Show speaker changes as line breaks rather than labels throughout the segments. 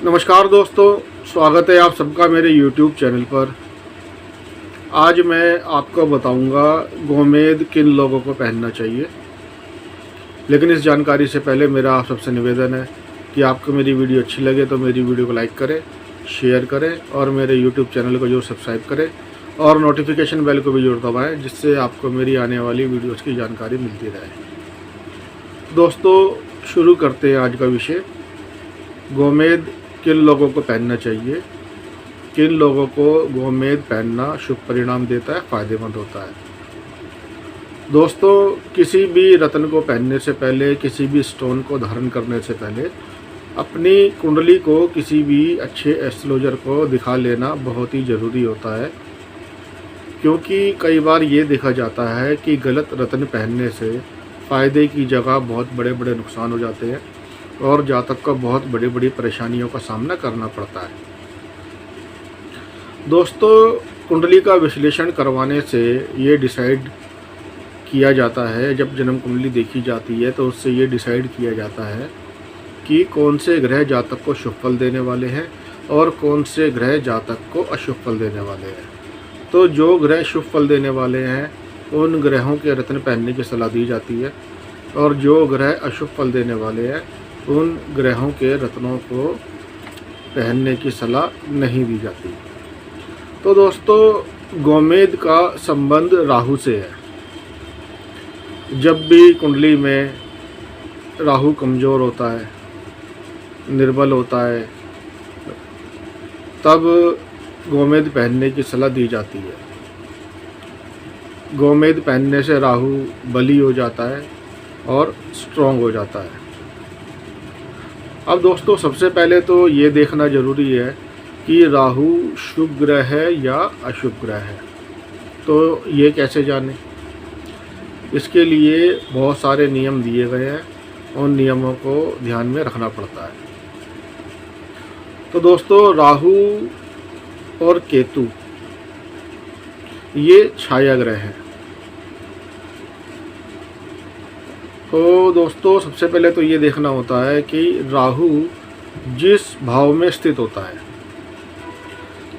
नमस्कार दोस्तों, स्वागत है आप सबका मेरे YouTube चैनल पर। आज मैं आपको बताऊंगा गोमेद किन लोगों को पहनना चाहिए। लेकिन इस जानकारी से पहले मेरा आप सबसे निवेदन है कि आपको मेरी वीडियो अच्छी लगे तो मेरी वीडियो को लाइक करें, शेयर करें और मेरे YouTube चैनल को जरूर सब्सक्राइब करें और नोटिफिकेशन बेल को भी जरूर दबाएँ, जिससे आपको मेरी आने वाली वीडियोज़ की जानकारी मिलती रहे। दोस्तों, शुरू करते हैं आज का विषय। गोमेद किन लोगों को पहनना चाहिए, किन लोगों को गोमेद पहनना शुभ परिणाम देता है, फ़ायदेमंद होता है। दोस्तों, किसी भी रत्न को पहनने से पहले, किसी भी स्टोन को धारण करने से पहले अपनी कुंडली को किसी भी अच्छे एस्ट्रोलॉजर को दिखा लेना बहुत ही ज़रूरी होता है, क्योंकि कई बार ये देखा जाता है कि गलत रत्न पहनने से फ़ायदे की जगह बहुत बड़े बड़े नुकसान हो जाते हैं और जातक को बहुत बड़ी बड़ी परेशानियों का सामना करना पड़ता है। दोस्तों, कुंडली का विश्लेषण करवाने से ये डिसाइड किया जाता है, जब जन्म कुंडली देखी जाती है तो उससे ये डिसाइड किया जाता है कि कौन से ग्रह जातक को शुभ फल देने वाले हैं और कौन से ग्रह जातक को अशुभ फल देने वाले हैं। तो जो ग्रह शुभ फल देने वाले हैं उन ग्रहों के रत्न पहनने की सलाह दी जाती है और जो ग्रह अशुभ फल देने वाले हैं उन ग्रहों के रत्नों को पहनने की सलाह नहीं दी जाती। तो दोस्तों, गोमेद का संबंध राहु से है। जब भी कुंडली में राहु कमज़ोर होता है, निर्बल होता है, तब गोमेद पहनने की सलाह दी जाती है। गोमेद पहनने से राहु बली हो जाता है और स्ट्रॉन्ग हो जाता है। अब दोस्तों, सबसे पहले तो ये देखना ज़रूरी है कि राहु शुभ ग्रह है या अशुभ ग्रह है। तो ये कैसे जाने, इसके लिए बहुत सारे नियम दिए गए हैं, उन नियमों को ध्यान में रखना पड़ता है। तो दोस्तों, राहु और केतु ये छाया ग्रह हैं। तो दोस्तों, सबसे पहले तो ये देखना होता है कि राहु जिस भाव में स्थित होता है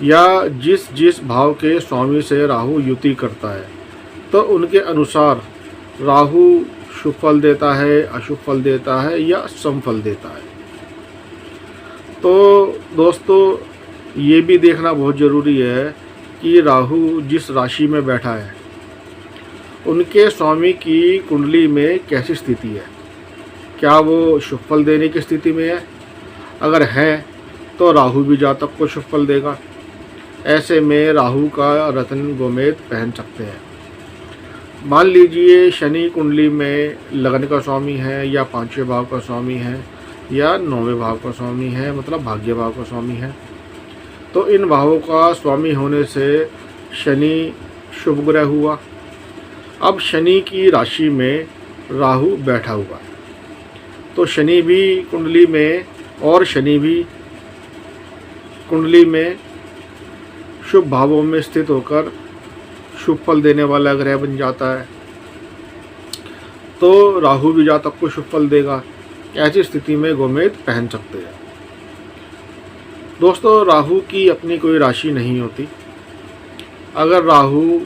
या जिस जिस भाव के स्वामी से राहु युति करता है, तो उनके अनुसार राहु शुभ फल देता है, अशुभ फल देता है या समफल देता है। तो दोस्तों, ये भी देखना बहुत ज़रूरी है कि राहु जिस राशि में बैठा है उनके स्वामी की कुंडली में कैसी स्थिति है, क्या वो शुभ फल देने की स्थिति में है। अगर है तो राहु भी जातक को शुभ फल देगा। ऐसे में राहु का रत्न गोमेद पहन सकते हैं। मान लीजिए शनि कुंडली में लगन का स्वामी है या पांचवें भाव का स्वामी है या नौवें भाव का स्वामी है, मतलब भाग्य भाव का स्वामी है। तो इन भावों का स्वामी होने से शनि शुभ ग्रह हुआ। अब शनि की राशि में राहु बैठा हुआ है, तो शनि भी कुंडली में और शनि भी कुंडली में शुभ भावों में स्थित होकर शुभ फल देने वाला ग्रह बन जाता है। तो राहु भी जातक को शुभ फल देगा। ऐसी स्थिति में गोमेद पहन सकते हैं। दोस्तों, राहु की अपनी कोई राशि नहीं होती। अगर राहु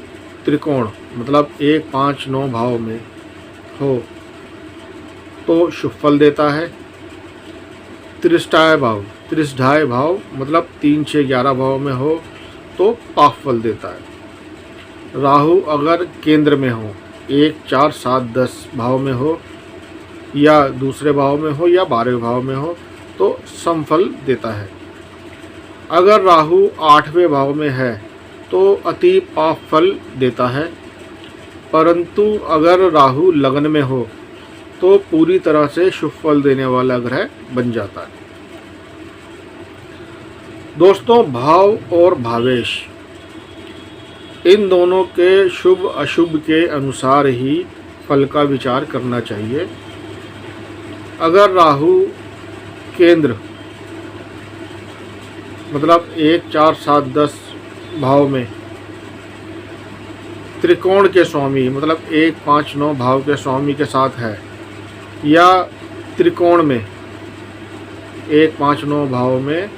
त्रिकोण मतलब 1, 5, 9 भाव में हो तो शुभ फल देता है। त्रिष्ठाय भाव मतलब 3, 6, 11 भाव में हो तो पाप फल देता है। राहु अगर केंद्र में हो, 1, 4, 7, 10 भाव में हो या दूसरे भाव में हो या 12वें भाव में हो तो समफल देता है। अगर राहु 8वें भाव में है तो अति पाप फल देता है, परंतु अगर राहु लगन में हो तो पूरी तरह से शुभ फल देने वाला ग्रह बन जाता है। दोस्तों, भाव और भावेश इन दोनों के शुभ अशुभ के अनुसार ही फल का विचार करना चाहिए। अगर राहु केंद्र मतलब 1, 4, 7, 10 भाव में त्रिकोण के स्वामी मतलब 1, 5, 9 भाव के स्वामी के साथ है या त्रिकोण में 1, 5, 9 भाव में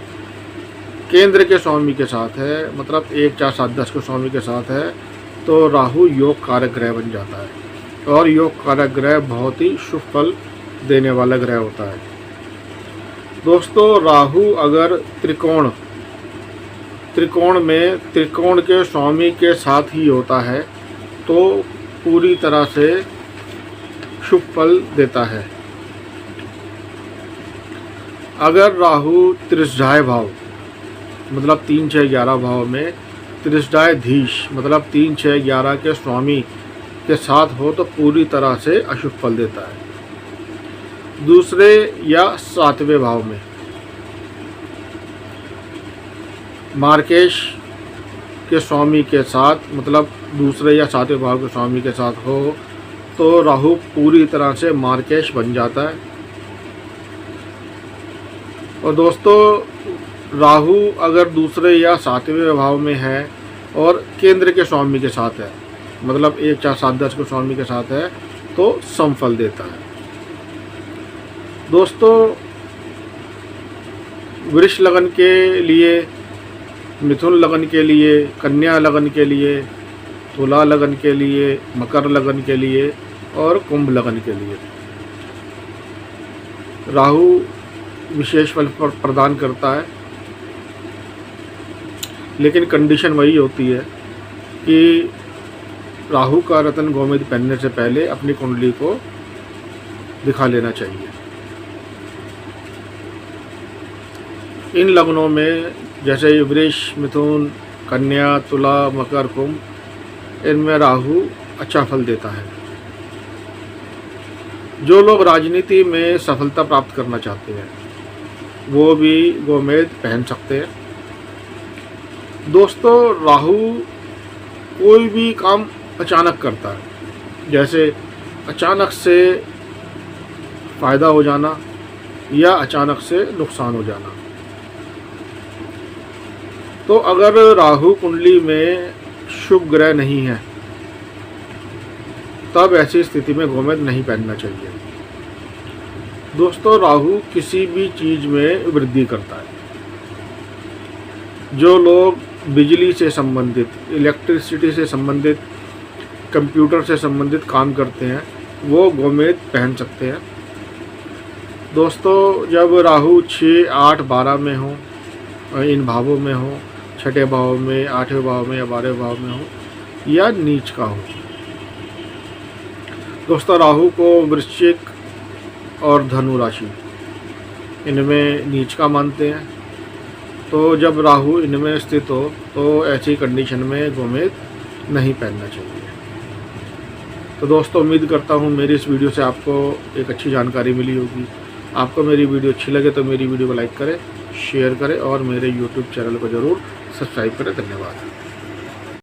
केंद्र के स्वामी के साथ है, मतलब 1, 4, 7, 10 के स्वामी के साथ है, तो राहु योग कारक ग्रह बन जाता है और योग कारक ग्रह बहुत ही शुभ फल देने वाला ग्रह होता है। दोस्तों, राहु अगर त्रिकोण में त्रिकोण के स्वामी के साथ ही होता है तो पूरी तरह से शुभ फल देता है। अगर राहु त्रिशदाय भाव मतलब 3, 6, 11 भाव में त्रिशदायधीश मतलब 3, 6, 11 के स्वामी के साथ हो तो पूरी तरह से अशुभ फल देता है। दूसरे या 7वें भाव में मार्केश के स्वामी के साथ मतलब दूसरे या 7वें भाव के स्वामी के साथ हो तो राहु पूरी तरह से मार्केश बन जाता है। और दोस्तों, राहु अगर दूसरे या 7वें भाव में है और केंद्र के स्वामी के साथ है मतलब 1, 4, 7, 10 के स्वामी के साथ है तो समफल देता है। दोस्तों, वृष लगन के लिए, मिथुन लगन के लिए, कन्या लगन के लिए, तुला लगन के लिए, मकर लगन के लिए और कुंभ लगन के लिए राहु विशेष फल प्रदान करता है। लेकिन कंडीशन वही होती है कि राहु का रत्न गोमेद पहनने से पहले अपनी कुंडली को दिखा लेना चाहिए। इन लग्नों में जैसे वृष, मिथुन, कन्या, तुला, मकर, कुंभ, इनमें राहु अच्छा फल देता है। जो लोग राजनीति में सफलता प्राप्त करना चाहते हैं वो भी गोमेद पहन सकते हैं। दोस्तों, राहु कोई भी काम अचानक करता है, जैसे अचानक से फ़ायदा हो जाना या अचानक से नुकसान हो जाना। तो अगर राहु कुंडली में शुभ ग्रह नहीं है तब ऐसी स्थिति में गोमेद नहीं पहनना चाहिए। दोस्तों, राहु किसी भी चीज़ में वृद्धि करता है। जो लोग बिजली से संबंधित, इलेक्ट्रिसिटी से संबंधित, कंप्यूटर से संबंधित काम करते हैं वो गोमेद पहन सकते हैं। दोस्तों, जब राहु 6, 8, 12 में हो, इन भावों में हो, 6ठे भाव में, 8वें भाव में या 12वें भाव में हो या नीच का हो। दोस्तों, राहु को वृश्चिक और धनु राशि इनमें नीच का मानते हैं। तो जब राहु इनमें स्थित हो तो ऐसी कंडीशन में गोमेद नहीं पहनना चाहिए। तो दोस्तों, उम्मीद करता हूँ मेरी इस वीडियो से आपको एक अच्छी जानकारी मिली होगी। आपको मेरी वीडियो अच्छी लगे तो मेरी वीडियो को लाइक करें, शेयर करें और मेरे YouTube चैनल को ज़रूर सब्सक्राइब करें। धन्यवाद।